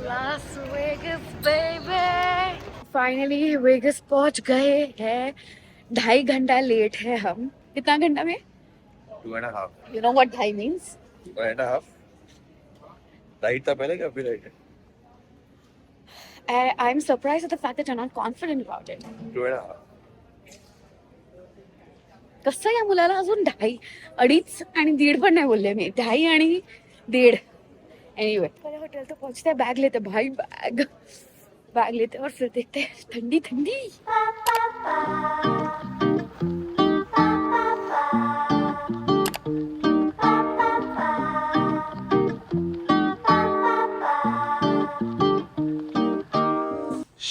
लास Vegas baby, finally Vegas पहुंच गए हैं। 2.5 घंटा लेट है हम। कितना घंटा में? 2.5. यू नो व्हाट ढाई मीन्स? 1.5. राइट था पहले क्या फिर राइट है? I'm surprised at the fact that you're not confident about it. 2.5. कसं या मुलाला अजून 2.5, 2.5 आणि 1.5 पण नाही बोलले मी. 2.5 आणि 1.5. एनीवे, पहले होटल तो पहुंचते हैं, बैग लेते भाई, बैग लेते और फिर देखते हैं ठंडी ठंडी।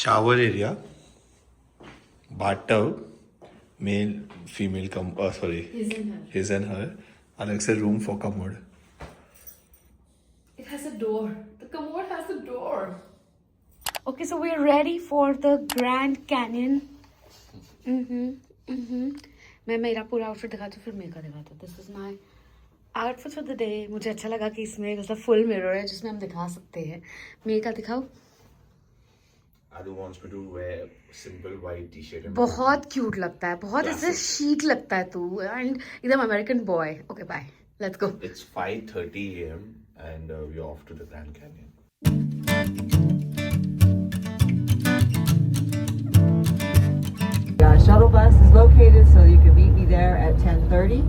Shower area, bathtub, male, female, his and her. अलग से room for commode. It has a door. The commode has a door. Okay, so we're ready for the Grand Canyon. मैं मेरा पूरा आउटफिट दिखाती हूँ, फिर मेरा दिखाती हूँ. This is my outfit for the day. मुझे अच्छा लगा कि इसमें मतलब फुल मिरर है जिसमें हम दिखा सकते हैं. मेरा दिखाओ. Adu wants me to wear simple white t-shirt. बहुत क्यूट लगता है, बहुत ऐसे शीक लगता है तू, एंड एकदम American boy. Okay bye, let's go. It's 5:30 a.m. and we're off to the Grand Canyon. Shuttle bus is located, so you can meet me there at 10:30.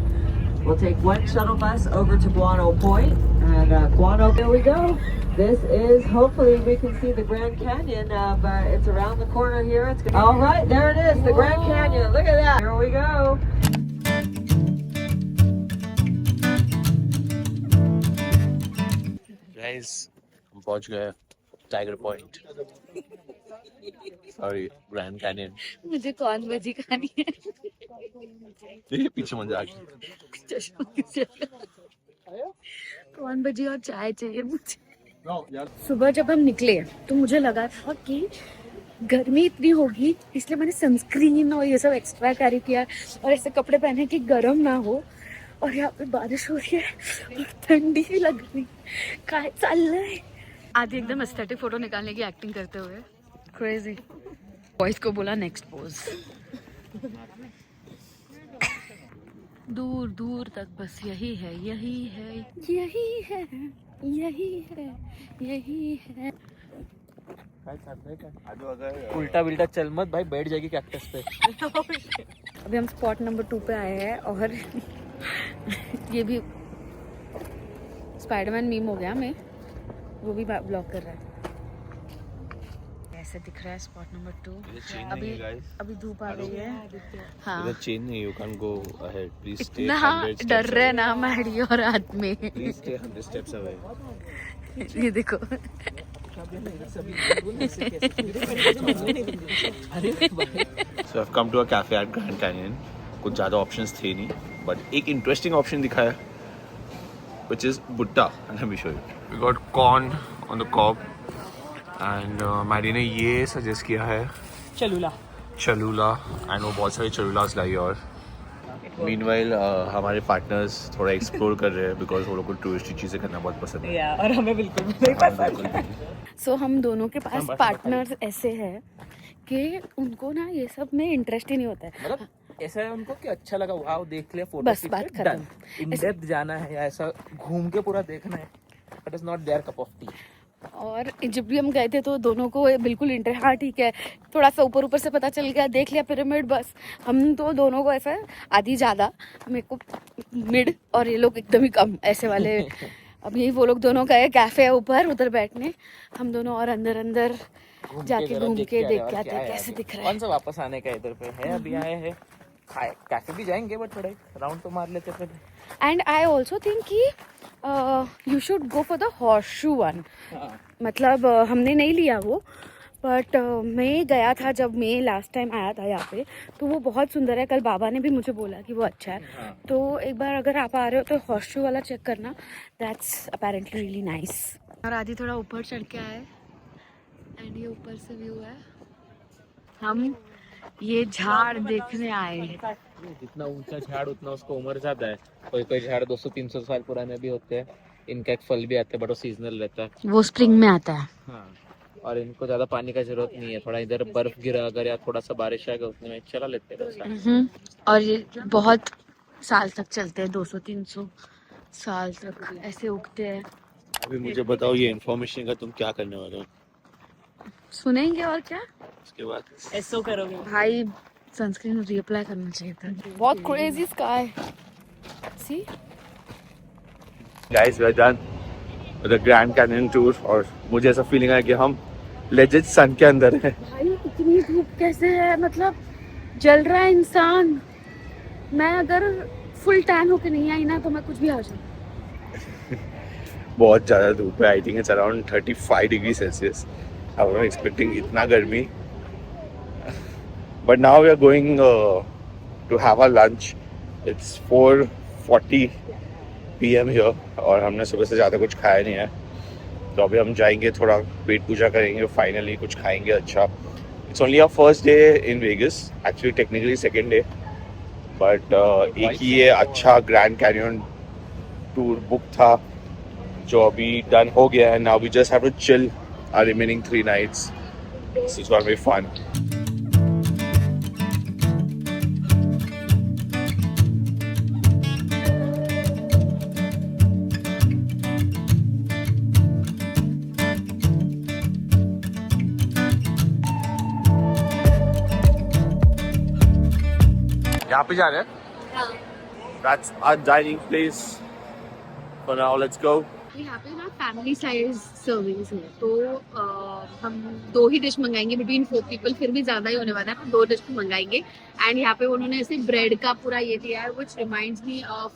We'll take one shuttle bus over to Guano Point, and Guano, there we go. This is, hopefully we can see the Grand Canyon, but it's around the corner here. All right, there it is, the Grand Canyon. Look at that. Here we go. Guys, हम पहुंच गए tiger point. Sorry, grand canyon. मुझे कौन बजी खानी है. ये पीछे मजाक. कौन बजी और चाय चाहिए मुझे. सुबह जब हम निकले तो मुझे लगा था कि गर्मी इतनी होगी, इसलिए मैंने सनस्क्रीन और ये सब एक्स्ट्रा कैरी किया और ऐसे कपड़े पहने कि गर्म ना हो. और यहाँ पे बारिश हो रही है और ठंडी भी लग रही. काय चाललंय. आधी एकदम एस्थेटिक फोटो निकालने की एक्टिंग करते हुए. क्रेजी. बॉयज को बोला नेक्स्ट पोज. दूर दूर तक बस यही है, यही है, यही है, यही है, यही है. उल्टा बिल्टा चल मत भाई, बैठ जाएगी कैक्टस पे. अभी हम स्पॉट नंबर 2 पे आए हैं और ये भी स्पाइडरमैन मीम हो गया. मैं वो भी ब्लॉग कर रहा है. ऐसे दिख रहा है स्पॉट नंबर 2. अभी धूप आ गई है. हाँ, चेन नहीं, you can go ahead. Please stay. इतना डर रहे ना मैडी और रात में. Please stay 100 steps away. ये देखो. So I've come to a cafe at Grand Canyon. कुछ ज़्यादा options थे नहीं, but एक interesting option दिखा है, which is Butta. And let me show you. We got corn on the cob, and Maddy ने ये suggest किया है चलूला, and वो बहुत सारे चलूलास लाई. और Meanwhile, हमारे पार्टनर्स थोड़ा एक्सप्लोर कर रहे हैं बिकॉज वो लोग को टूरिस्टी चीज़ें करना बहुत पसंद है. और हमें बिल्कुल नहीं पसंद. सो हम दोनों के पास पार्टनर्स ऐसे हैं कि उनको ना ये सब में इंटरेस्ट ही नहीं होता है. मतलब ऐसा है उनको कि अच्छा लगा, वाव देख लिया, फोटो बस बात खत्म. इन डेप्थ जाना है या ऐसा घूम के पूरा देखना है, but is not their cup of tea. और जब भी हम गए थे तो दोनों को बिल्कुल इंटरेस्ट, हाँ ठीक है थोड़ा सा ऊपर ऊपर से पता चल गया, देख लिया पिरामिड, बस. हम तो दोनों को ऐसा आधी ज़्यादा, मेरे को मिड और ये लोग एकदम ही कम ऐसे वाले. अब यही वो लोग दोनों गए कैफे है ऊपर, उधर बैठने. हम दोनों और अंदर अंदर जाके घूम के देख के आते हैं कैसे दिख रहा है. कौन सा वापस आने का इधर पे है. अभी आए हैं, कैफे भी जाएंगे बट थोड़ा राउंड तो मार लेते फिर. एंड आई ऑल्सो थिंक कि you should go for the horse shoe one. मतलब हमने नहीं लिया वो, बट मैं गया था जब मैं लास्ट टाइम आया था यहाँ पे, तो वो बहुत सुंदर है. कल बाबा ने भी मुझे बोला कि वो अच्छा है. तो एक बार अगर आप आ रहे हो तो हॉर्स शू वाला चेक करना. That's apparently really nice. और आदि थोड़ा ऊपर चढ़ के आए एंड ये ऊपर से व्यू है. हम ये झाड़ देखने आए. जितना ऊंचा झाड़ उतना उसको उम्र ज्यादा है. कोई कोई झाड़ 200-300 साल पुराने भी होते हैं. इनका एक फल भी आता है बट वो सीजनल रहता है. वो स्प्रिंग में आता है. हाँ. और इनको ज्यादा पानी का जरूरत नहीं है, थोड़ा इधर बर्फ गिरा अगर या थोड़ा सा बारिश आएगा उतने में चला लेते हैं। और ये बहुत साल तक चलते हैं, 200-300 साल तक ऐसे उगते हैं। अभी मुझे बताओ ये इन्फॉर्मेशन का तुम क्या करने वाले हो सुनेंगे और क्या उसके बाद? ऐसा करोगे भाई, सनस्क्रीन रीअप्लाई करना चाहिए था। बहुत crazy sky, see guys we are done the Grand Canyon tour और मुझे ऐसा फीलिंग है कि हम लेजेंड सन के अंदर हैं। भाई इतनी धूप कैसे है, मतलब जल रहा है इंसान। मैं अगर फुल टैन होके नहीं आई ना तो मैं कुछ भी आ जाऊँ। बहुत ज़्यादा धूप है, I think it's around 35 degree Celsius. I was expecting इतना गर्मी, but now we are going to have a lunch. It's 4:40 PM here और हमने सुबह से ज़्यादा कुछ खाया नहीं है, तो अभी हम जाएंगे, थोड़ा पेट पूजा करेंगे, फाइनली कुछ खाएंगे अच्छा। It's only our first day in Vegas, actually technically second day, but एक ही ये अच्छा ग्रैंड कैनियन टूर बुक था जो अभी डन हो गया है। Now we just have to chill our remaining 3 nights. This is gonna be fun. यहाँ पे जा रहे हैं? That's our dining place. For now, let's go. यहाँ पे ना फैमिली साइज सर्विंग्स है, तो हम 2 ही डिश मंगाएंगे बिटवीन 4 people, फिर भी ज्यादा ही होने वाला है, तो 2 डिश मंगाएंगे। एंड यहाँ पे उन्होंने ऐसे ब्रेड का पूरा ये दिया है, which reminds me of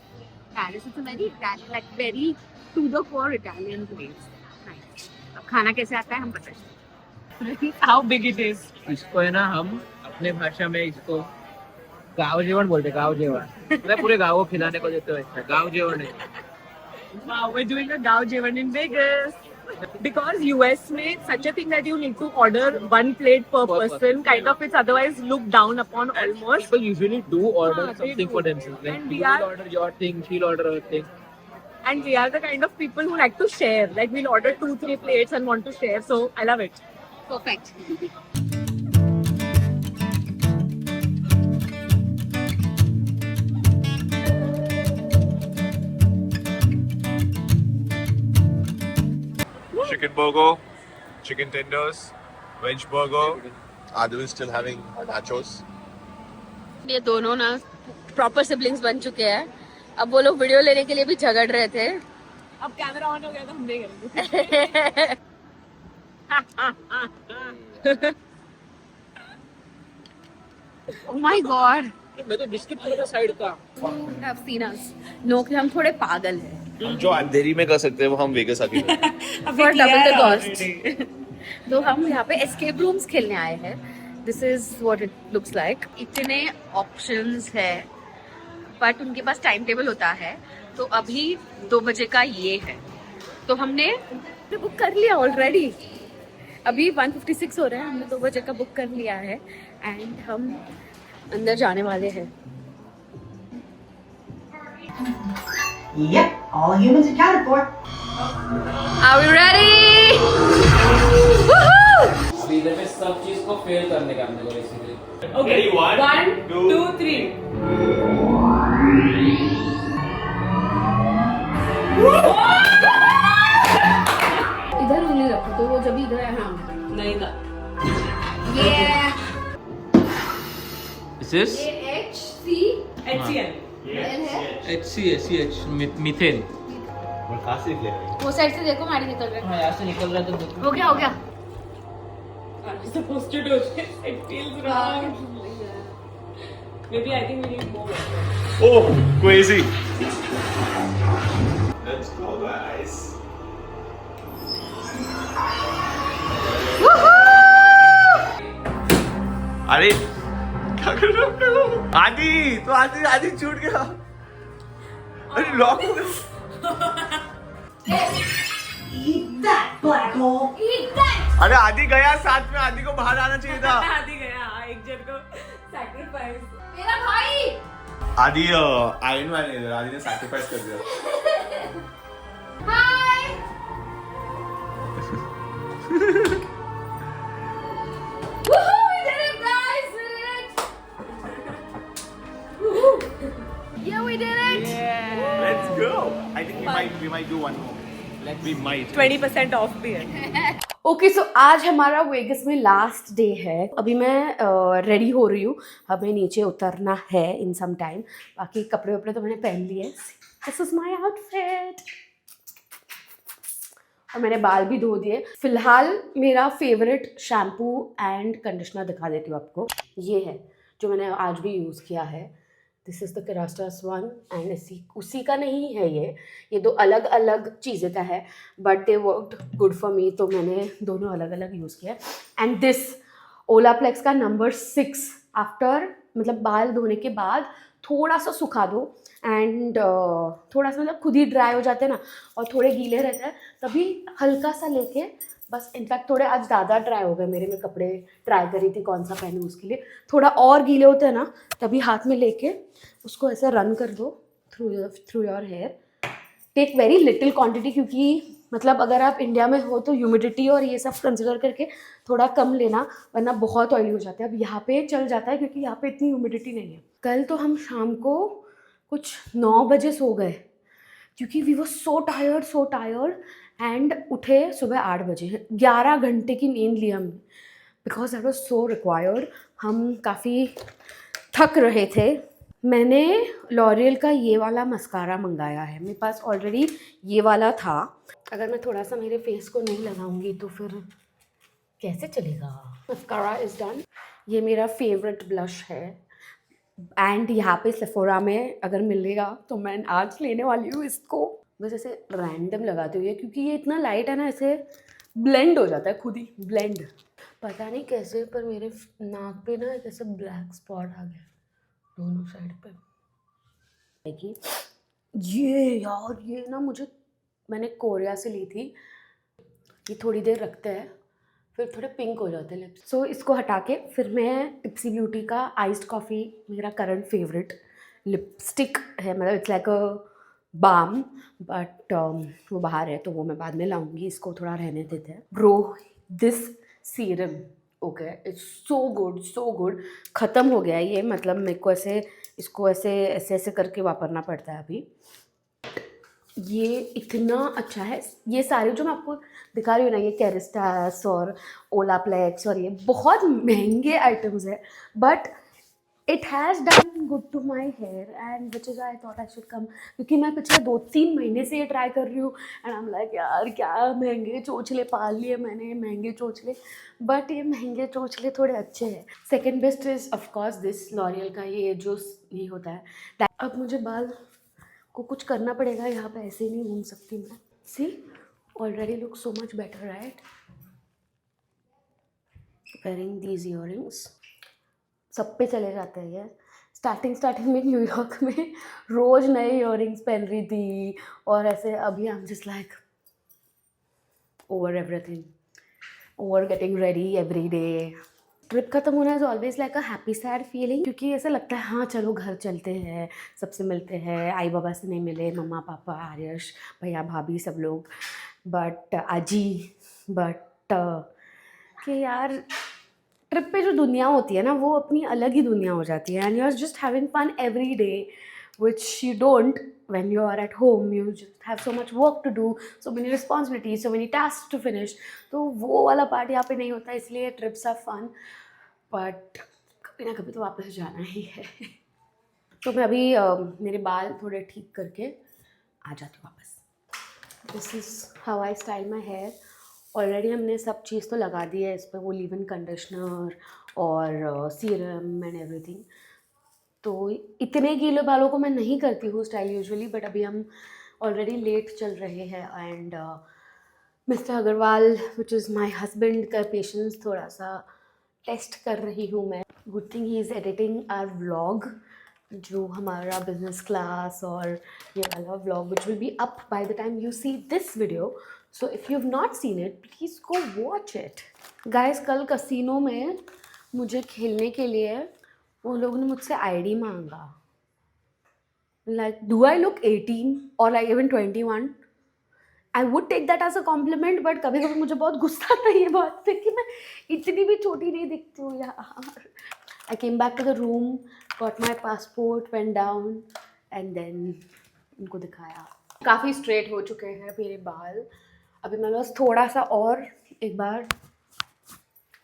Paris. It's very Italian, like very to the core Italian place. Nice. अब खाना कैसे आता है हम बताएं। How big it is. इसको है ना हम अपने भाषा में इसको गाँव जेवण बोलते, गाँव जेवण मतलब पूरे गाँव को खिलाने को देते हैं, गाँव जेवण है। Wow, we're doing a Gao Jeevan in Vegas. Because US made such a thing that you need to order 1 plate per person, kind of, it's otherwise looked down upon almost. People usually do order they something do. for themselves. Like And we you will are- order your thing, she'll order her thing. And we are the kind of people who like to share. Like we'll order 2-3 plates and want to share. So I love it. Perfect. Chicken burger, chicken tenders, veg burger. Adu is still having nachos. ये दोनों ना proper siblings बन चुके हैं। अब वो लोग video लेने के लिए भी झगड़ रहे थे। अब कैमरा ऑन हो गया तो हम नहीं करेंगे। Oh my God! मैं तो बिस्किट खा साइड का। Have seen us. नो कि हम थोड़े पागल हैं। हम जो अंधेरी में कर सकते हैं वो हम वेगस आके For double the cost. तो हम यहाँ पे एस्केप रूम्स खेलने आए हैं। This is what it looks like. इतने ऑप्शंस है, बट उनके पास टाइम टेबल होता है। तो अभी 2 बजे का ये है, तो हमने बुक कर लिया ऑलरेडी। अभी 1:56 हो रहा है, हमने 2 बजे का बुक कर लिया है एंड हम अंदर जाने वाले हैं। Yep, all humans accounted for. Are we ready? सीधे पे सब चीज को फेल करने का हमने को बेसिकली। Okay. 1, 2, 3. इधर उंगली रखो तो वो जब इधर है। हाँ, नहीं ना। ये Is this HC HCl. है। HCH methane. वो साइड से देखो, मैडी निकल रहा है। हाँ यहाँ से निकल रहा है तो देखो। हो गया, हो गया। I'm supposed to do this. It feels wrong. Maybe I think we need more. Oh, crazy. Let's go, guys. अरे क्या कर रहे हो? आदि तो आदि आदि छूट गया। अरे लॉक हो गया। Eat that, black hole. अरे आदि गया साथ में, आदि को बाहर आना चाहिए था। आदि गया, एक जन को sacrifice. मेरा भाई। आदि आयरन मैन है, आदि ने सैक्रिफाइस कर दिया। हाय। We might. 20% ऑफ भी है. ओके सो आज हमारा वेगस में लास्ट डे है. अभी मैं रेडी हो रही हूँ. हमें नीचे उतरना है इन सम टाइम. बाकी कपड़े वपड़े तो मैंने पहन लिए. This is my outfit. और मैंने बाल भी धो दिए. फिलहाल मेरा फेवरेट शैम्पू एंड कंडीशनर दिखा देती हूँ आपको. ये है जो मैंने आज भी यूज़ किया है. This is the Kerastase one and उसी का नहीं है ये दो अलग अलग चीज़ें का है. But they worked good for me, तो मैंने दोनों अलग अलग यूज़ किया. एंड दिस ओलाप्लेक्स का नंबर 6. आफ्टर मतलब बाल धोने के बाद थोड़ा सा सुखा दो एंड थोड़ा सा मतलब खुद ही ड्राई हो जाते हैं ना, और थोड़े गीले रहते हैं, तभी हल्का सा लेके बस. इनफैक्ट थोड़े आज ज़्यादा ड्राई हो गए मेरे. मैं कपड़े ट्राई करी थी कौन सा पहनूँ उसके लिए. थोड़ा और गीले होते हैं ना, तभी हाथ में लेके उसको ऐसे रन कर दो through your hair. Take very little quantity, क्योंकि मतलब अगर आप इंडिया में हो तो ह्यूमिडिटी और ये सब कंसिडर करके थोड़ा कम लेना, वरना बहुत ऑयली हो जाता है. अब यहाँ पे चल जाता है क्योंकि यहाँ पे इतनी ह्यूमिडिटी नहीं है. कल तो हम शाम को कुछ 9 बजे सो गए क्योंकि we were so tired and उठे सुबह 8 बजे. 11 घंटे की नींद ली हमने because that was so required. हम काफ़ी थक रहे थे. मैंने लॉरियल का ये वाला मस्कारा मंगाया है. मेरे पास ऑलरेडी ये वाला था. अगर मैं थोड़ा सा मेरे फेस को नहीं लगाऊंगी तो फिर कैसे चलेगा. Mascara is done. ये मेरा फेवरेट ब्लश है एंड यहाँ पे सेफोरा में अगर मिलेगा तो मैं आज लेने वाली हूँ इसको. बस ऐसे रैंडम लगाती हूँ क्योंकि ये इतना लाइट है ना, ऐसे ब्लेंड हो जाता है खुद ही ब्लेंड. पता नहीं कैसे पर मेरे नाक पे ना एक ऐसे ब्लैक स्पॉट आ गया दोनों साइड पे. ये यार ये ना मैंने कोरिया से ली थी. ये थोड़ी देर रखते हैं फिर थोड़े पिंक हो जाते हैं लिप्स. सो इसको हटा के फिर मैं टिप्सी ब्यूटी का आइस्ड कॉफ़ी मेरा करंट फेवरेट लिपस्टिक है. मतलब it's like a balm but वो बाहर है तो वो मैं बाद में लाऊंगी. इसको थोड़ा रहने देते हैं. Bro this serum okay it's so good. ख़त्म हो गया ये. मतलब मेरे को इसको ऐसे करके वापरना पड़ता है अभी. ये इतना अच्छा है. ये सारे जो मैं आपको दिखा रही हूँ ना, ये केरास्टास और ओलाप्लेक्स और ये बहुत महंगे आइटम्स है but it has done good to my hair and which is I thought I should come. क्योंकि मैं पिछले 2-3 महीने से ये ट्राई कर रही हूँ एंड आई एम लाइक यार क्या महंगे चोचले पाल लिए मैंने, महंगे चोचले. बट ये महंगे चोचले थोड़े अच्छे हैं. Second best is of course this L'Oréal का ये जो ये होता है. अब मुझे बाल को कुछ करना पड़ेगा. यहाँ पे ऐसे ही नहीं घूम सकती मैं. See already look so much better right wearing these earrings. सब पे चले जाते हैं ये. स्टार्टिंग में न्यूयॉर्क में रोज़ नए ईयरिंग्स पहन रही थी और ऐसे. अभी I am just like over everything, over getting ready every day. Trip खत्म होना is always like a happy sad feeling, क्योंकि ऐसा लगता है हाँ चलो घर चलते हैं, सबसे मिलते हैं. आई बाबा से नहीं मिले, मम्मा पापा आर्यश भैया भाभी सब लोग, बट आजी बट कि यार ट्रिप पे जो दुनिया होती है ना वो अपनी अलग ही दुनिया हो जाती है. And you are just having fun every day which you don't when you are at home. You just have so much work to do, so many responsibilities, so many tasks to finish. तो वो वाला part यहाँ पे नहीं होता, इसलिए trips are fun but कभी ना कभी तो वापस जाना ही है. तो मैं अभी मेरे बाल थोड़े ठीक करके आ जाती हूँ वापस. This is how I style my hair. Already हमने सब चीज़ तो लगा दी है इस पर, वो लीव इन कंडीशनर और सीरम एंड एवरीथिंग. तो इतने गीले बालों को मैं नहीं करती हूँ स्टाइल यूजुअली, बट अभी हम ऑलरेडी लेट चल रहे हैं and mister Agarwal which is my husband का पेशेंस थोड़ा सा टेस्ट कर रही हूँ मैं. Good thing he is editing our vlog, जो हमारा बिजनेस क्लास और ये वाला vlog which will be up by the time you see this video. So if you have not seen it please go watch it. Guys कल casino में मुझे खेलने के लिए वो लोग ने मुझसे आईडी मांगा. लाइक डू आई लुक 18 और like even 21? I would take that as a compliment, but कभी कभी मुझे बहुत गुस्सा आता है ये बात पे कि मैं इतनी भी छोटी नहीं दिखती हूँ यार. I came back to the room, got my passport, went down and then उनको दिखाया. काफ़ी स्ट्रेट हो चुके हैं मेरे बाल अभी मैं बस थोड़ा सा और एक बार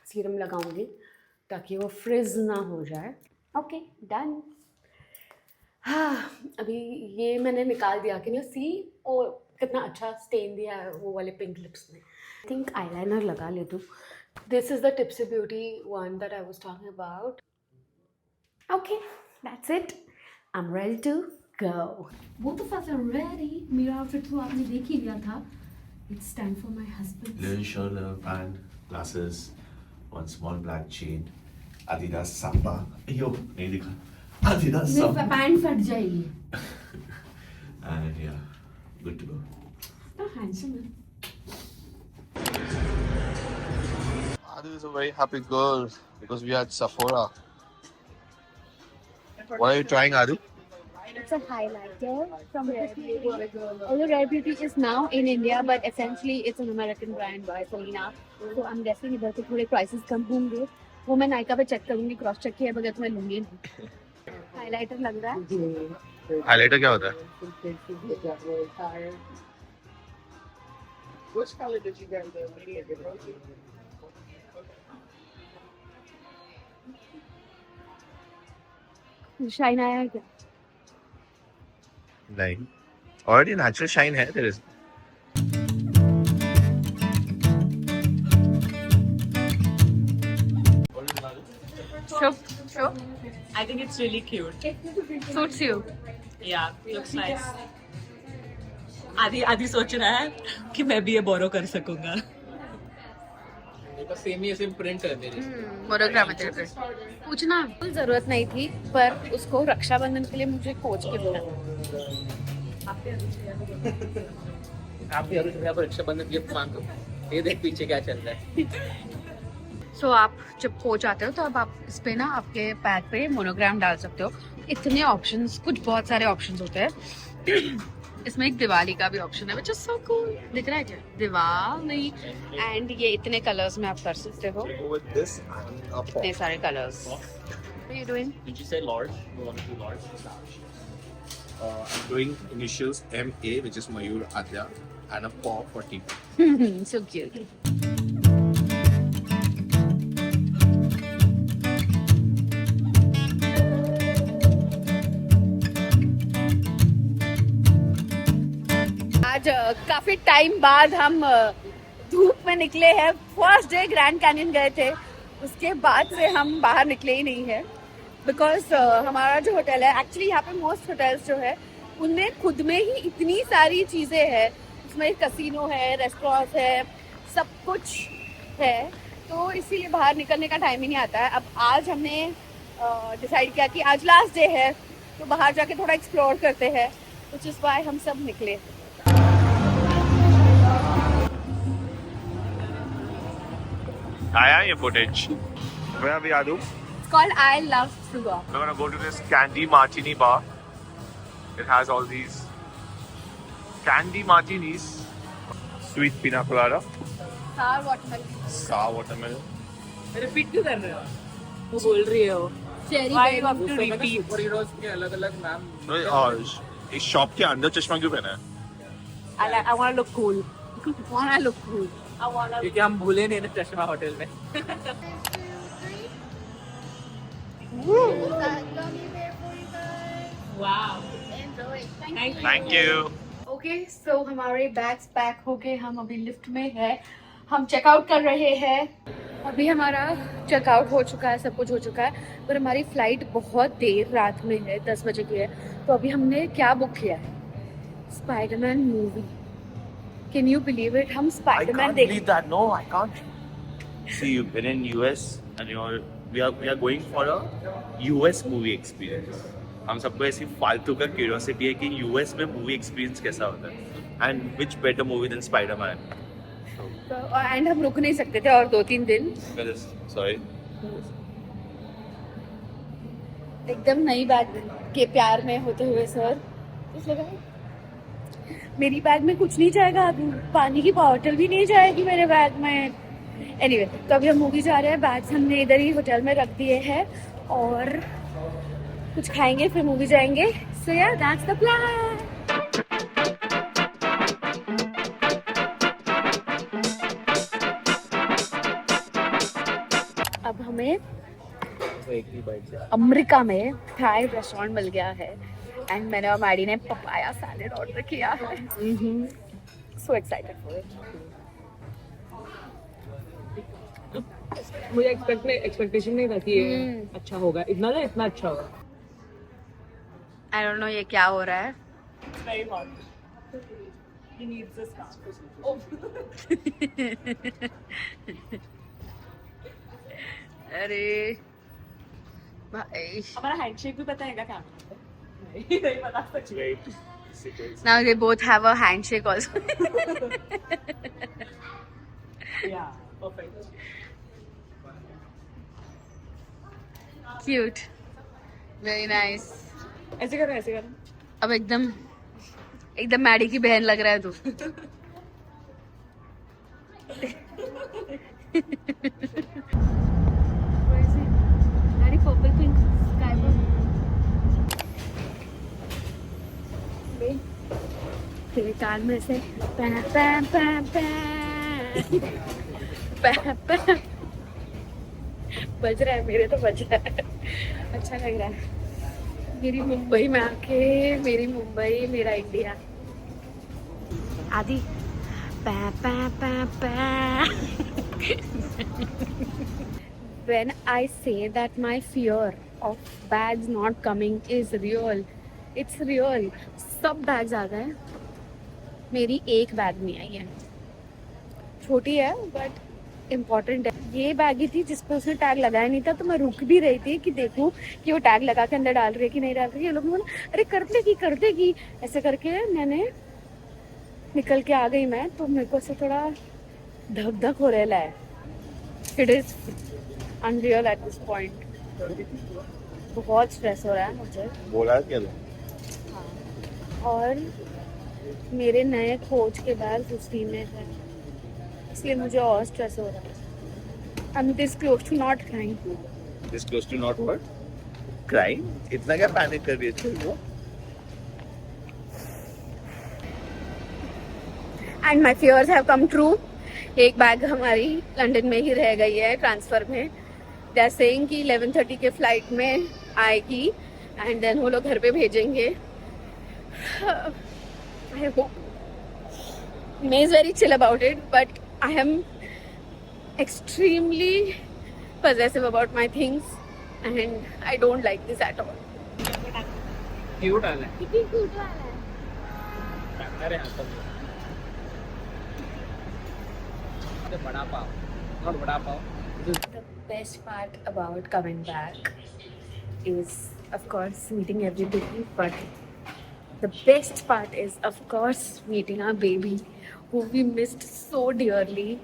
सीरम लगाऊंगी ताकि वो फ्रिज ना हो जाए. Okay done. हाँ अभी ये मैंने निकाल दिया. कैन यू सी और कितना अच्छा स्टेन दिया है वो वाले पिंक लिप्स में. आई थिंक आईलाइनर लगा ले दूँ. This is the Tipsy Beauty one that I was talking about. Okay that's it. I am ready to go. Both of us are ready. मेरा आउटफिट तो आपने देख ही लिया था. It's time for my husband. Little shirt, little pant, glasses, one small black chain, Adidas Samba. Yo, नहीं दिखा. Adidas Samba. Pant फट जाएगी. And yeah, good to go. तो हैंडसम है. Adu is a very happy girl because we are at Sephora. What are you trying, Adu? It's a highlighter from Rare Beauty. Although Rare Beauty is now in India, but essentially it's an American brand by Selena. So I'm guessing इधर के थोड़े prices कम होंगे. वो मैं नायका पे check करूँगी. Cross check किए बगैर तो मैं लूँगी नहीं. हाइलाइटर लग रहा है. Highlighter क्या होता है? शाइन आया है क्या? नहीं. Already natural shine है there is. Sure. I think it's really cute. Suits you. Yeah, looks nice. आदि सोच रहा है कि मैं भी ये बोरो कर सकूंगा. सेम ही सेम प्रिंट है मेरे. मोनोग्राम है तेरे पे. पूछना बिल्कुल जरूरत नहीं थी पर उसको रक्षाबंधन के लिए मुझे कोच के बोला. आप भी अरुण रक्षाबंधन गिफ्ट मांगो. ये देख पीछे क्या चल रहा है. सो आप जब कोच आते हो तो अब आप इस पे ना आपके पैक पे मोनोग्राम डाल सकते हो. इतने ऑप्शंस कुछ बहुत सारे ऑप्शंस होते हैं. इसमें एक दिवाली का भी ऑप्शन है which is so cool. दिख रहा है क्या? दिवाली. एंड ये इतने कलर्स में आप कर सकते हो. With this and a इतने सारे colours. What are you doing? Did you say large? You want to do large? I'm doing initials MA, which is Mayur Adya, and a paw for T. So cute. आज काफी time बाद हम धूप में निकले हैं. फर्स्ट डे ग्रैंड कैनियन गए थे. उसके बाद से हम बाहर निकले ही नहीं है बिकॉज हमारा जो होटल है एक्चुअली यहाँ पे मोस्ट होटल्स जो है उनमें खुद में ही इतनी सारी चीज़ें हैं. उसमें कसिनो है, रेस्टोरेंट्स है, सब कुछ है. तो इसीलिए बाहर निकलने का टाइम ही नहीं आता है. अब आज हमने डिसाइड किया कि आज लास्ट डे है तो बाहर जाके थोड़ा एक्सप्लोर करते हैं. विच इज़ व्हाई हम सब निकले. आया ये footage. Where are we, Adu? It's called I Love Sugar. We're gonna go to this candy martini bar. It has all these candy martinis, sweet pina colada, Sour watermelon. sour watermelon. Repeat क्यों कर रहे हो? वो बोल रही हो. Cherry Why berry. you have to repeat? Super heroes के अलग अलग नाम. इस शॉप के अंदर चश्मा क्यों पहना है? I want to look cool. Wanna look cool. I want to. क्योंकि हम भूले नहीं ना चश्मा होटल में. Wow. Thank you. Okay so हमारे बैग्स पैक हो गए. हम अभी लिफ्ट में है. हम चेकआउट कर रहे हैं. अभी हमारा चेकआउट हो चुका है. सब कुछ हो चुका है पर हमारी फ्लाइट बहुत देर रात में है. 10 बजे की है. तो अभी हमने क्या बुक किया है? Spiderman movie. Can you believe it? हम स्पाइडरमैन देख. that. No, I can't. See, you've been in US and we are going for a US movie experience. हम सबको ऐसी फालतू का क्यूरियोसिटी है कि यूएस में मूवी एक्सपीरियंस कैसा होता है. And which better movie than Spiderman. And हम रुक नहीं सकते थे और 2-3 दिन. सॉरी. एकदम नई बैग के प्यार में होते हुए सर कुछ लगा. मेरी बैग में कुछ नहीं जाएगा. अभी पानी की बॉटल भी नहीं जाएगी मेरे बैग में. एनीवे तो अभी हम मूवी जा रहे हैं. बैग्स हमने इधर ही होटल में रख दिए हैं और कुछ खाएंगे फिर मूवी जाएंगे. सो या दैट्स द प्लान. हमें तो एक ही बाइट से अमेरिका में थाई रेस्टोरेंट मिल गया है एंड मैंने और मैडी ने पपाया सैलेड ऑर्डर किया है. So excited for it. मुझे एक्सपेक्टेशन नहीं था कि ये अच्छा होगा, इतना अच्छा होगा. आई डोंट नो ये क्या हो रहा है. Very hot. He needs this now. अरे भाई. हमारा हैंडशेक भी पता है क्या क्या? नहीं पता सच में. Now they both have a handshake also. Yeah, perfect. Cute. Very nice. ऐसे करो. अब एकदम मैडी की बहन लग रहा है तू. Very purple pink sky blue. तेरे कान में से पै पै पै पै पै पै बज रहा है. मेरे तो बज रहा है. अच्छा लग रहा है. मेरी मुंबई में आके, मेरी मुंबई मेरा इंडिया. आदि पै पै पै पै. When I say that my fear of bags not coming is real, it's real. सब बैग्स आ गए, मेरी एक बैग नहीं आई है. छोटी है बट इम्पोर्टेंट है. ये बैग ही थी जिस पर उसने टैग लगाया नहीं था, तो मैं रुक भी रही थी कि देखूं कि वो टैग लगा के अंदर डाल रही है कि नहीं डाल रही है. ये लोग बोले अरे कर देगी ऐसे करके मैंने निकल के आ गई मैं. तो मेरे को से थोड़ा धक हो रहा है. It is unreal at this point. बहुत स्ट्रेस हो रहा है मुझे. बोला क्या और मेरे नए कोच के बैग उसी में है, इसलिए मुझे और स्ट्रेस हो रहा है. I am this close to not crying. This close to not what crying. इतना क्या पैनिक कर रही है तू? And my fears have come true. एक बैग हमारी लंदन में ही रह गई है ट्रांसफर में. दे आर सेइंग कि 11:30 के फ्लाइट में आएगी एंड देन वो लोग घर पे भेजेंगे. I hope. May is very chill about it, but I am extremely possessive about my things, and I don't like this at all. Cute आला है. कितनी cute वाला है. अरे हाथ में बड़ा पाव और बड़ा पाव. The best part about coming back is, of course, meeting everybody, but the best part is, of course, meeting our baby, who we missed so dearly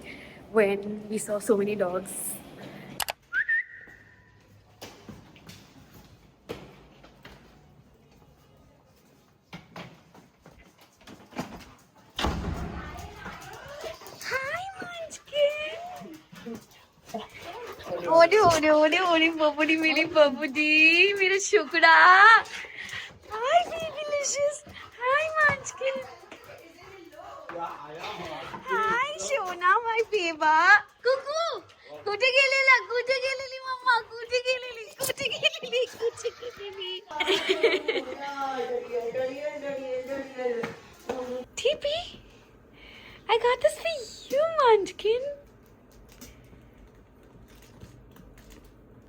when we saw so many dogs. Hi, Munchkin. ओले बबुड़ी, मेरी बबुड़ी, मेरा शुक्रा. Hi, Babylicious. Hi, Munchkin. Hi, Shona, my baby. Cuckoo. कुठे गेलेली मम्मा? कुठे गेलेली? TP, I got this for you, Munchkin.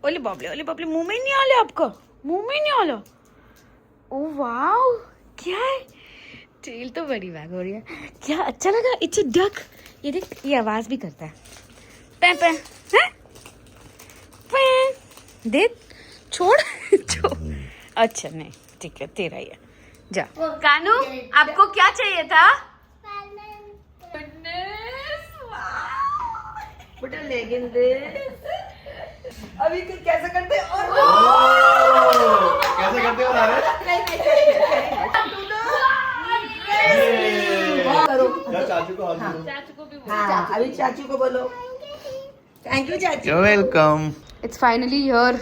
ओले बाबले, मुंह में नहीं आले आपका? मुंह में नहीं आला? ओह वाओ, क्या है? टेल तो बड़ी बैग हो रही है. क्या अच्छा लगा? It's a duck. ये देख, ये आवाज भी करता है. पै पै. हैं? पै. देख, छोड़. अच्छा नहीं, ठीक है, तेरा ही है. जा. कानू, आपको क्या चाहिए था? अभी कैसे करते हैं? और कैसे करते हो नारे? चाचू को हाँ, अभी चाचू को बोलो. थैंक यू चाचू. You're welcome. It's finally here.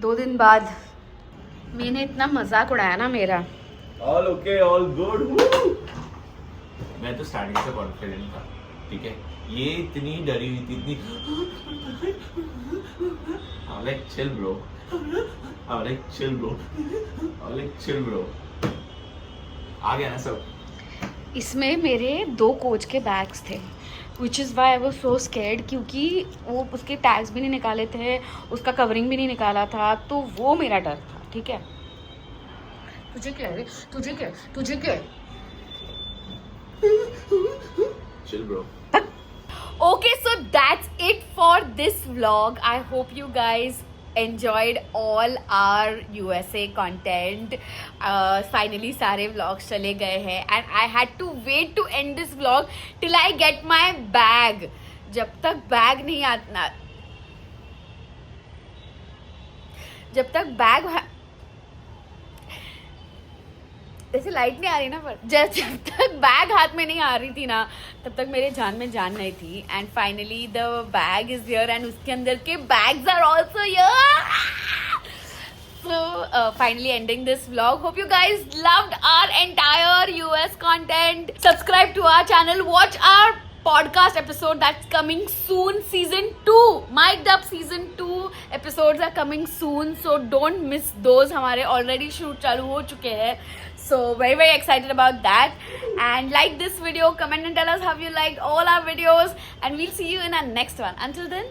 2 दिन बाद. मैंने इतना मजाक उड़ाया ना मेरा. All okay, all good. मैं तो स्टार्टिंग से कॉन्फिडेंट था, ठीक है. ये इतनी डरी हुई थी, इतनी I'm like chill bro, I'm like chill bro, I'm like chill bro. आ गया ना सब. इसमें मेरे 2 कोच के बैग्स थे, which is why I was so scared, क्योंकि वो उसके टैग्स भी नहीं निकाले थे, उसका कवरिंग भी नहीं निकाला था, तो वो मेरा डर था. ठीक है, तुझे क्या है, तुझे क्या, तुझे क्या. Chill bro. Okay, so that's it for this vlog. I hope you guys enjoyed all our USA content. Finally सारे vlogs चले गए हैं and I had to wait to end this vlog till I get my bag. जब तक bag नहीं आता, जब तक बैग ऐसे लाइट नहीं आ रही ना, पर जब तक बैग हाथ में नहीं आ रही थी ना, तब तक मेरे जान में जान नहीं थी. And finally the bag is here and उसके अंदर के bags are also here. So finally ending this vlog. Hope you guys loved our entire US content. Subscribe to our channel. Watch our podcast episode that's coming soon. Season 2 Mic'd Up Season 2 episodes are coming soon, so don't miss those. हमारे already shoot चालू हो चुके हैं, so very excited about that. And like this video, comment and tell us how you liked all our videos, and we'll see you in our next one. Until then,